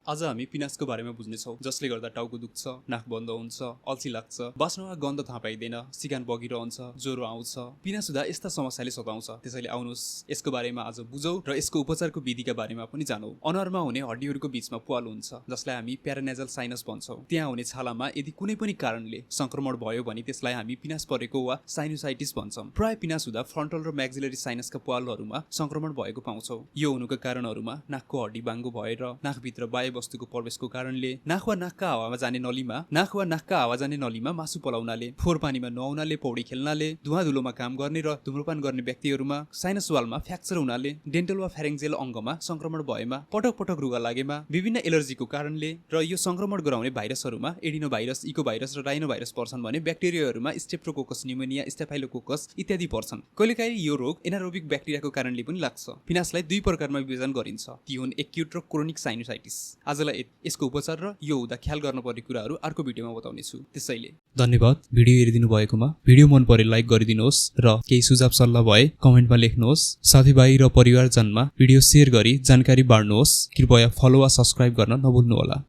आज हामी पिनासको बारेमा बुझ्नेछौँ, जसले गर्दा टाउको दुख्छ, नाक बन्द हुन्छ, अल्छी लाग्छ, बास्नमा गन्ध थाहा पाइदैन, सिगान बगिरहन्छ, ज्वरो आउँछ। पिनास हुँदा यस्ता समस्याले सताउँछ। त्यसैले आउनुहोस् यसको बारेमा आज बुझौँ र यसको उपचारको विधिका बारेमा पनि जानौँ। अनुहारमा हुने हड्डीहरूको बीचमा प्वाल हुन्छ, जसलाई हामी प्यारानेजल साइनस भन्छौँ। त्यहाँ हुने छालामा यदि कुनै पनि कारणले संक्रमण भयो भने त्यसलाई हामी पिनास परेको वा साइनोसाइटिस भन्छौँ। प्राय पिनास हुँदा फ्रन्टल र म्याक्सिलरी साइनसका प्वालहरूमा संक्रमण भएको पाउँछौँ। यो हुनुको कारणहरूमा नाकको हड्डी बाङ्गो भएर, नाकभित्र बाह्य वस्तुको प्रवेशको कारणले, नाक वा नाकका हावा जाने नलीमा मासु पलाउनाले, फोहोर पानीमा नुहाउनाले, पौडी खेल्नाले, धुवाधुलोमा काम गर्ने र धुम्रपान गर्ने व्यक्तिहरूमा, साइनस वालमा फ्र्याक्चर हुनाले, डेन्टल वा फ्यारेन्जियल अङ्गमा संक्रमण भएमा, पटक पटक रुगा लागेमा, विभिन्न एलर्जीको कारणले र यो संक्रमण गराउने भाइरसहरूमा एडिनो भाइरस, इको भाइरस र राइनो भाइरस पर्छन् भने ब्याक्टेरियाहरूमा स्टेप्टोकोकस न्युमोनिया, स्टेफाइलोकोकस इत्यादि पर्छन्। कहिलेकाहीँ यो रोग एनारोबिक ब्याक्टेरियाको कारणले पनि लाग्छ। पिनासलाई दुई प्रकारमा विभाजन गरिन्छ, ती हुन् एक्युट र क्रोनिक साइनोसाइटिस। आजलाई यसको उपचार र यो हुँदा ख्याल गर्नुपर्ने कुराहरू अर्को भिडियोमा बताउनेछु। त्यसैले धन्यवाद भिडियो हेरिदिनु भएकोमा। भिडियो मन परे लाइक गरिदिनुहोस् र केही सुझाव सल्लाह भए कमेन्टमा लेख्नुहोस्। साथीभाइ र परिवारजनमा भिडियो सेयर गरी जानकारी बाँड्नुहोस्। कृपया फलो वा सब्स्क्राइब गर्न नभुल्नुहोला।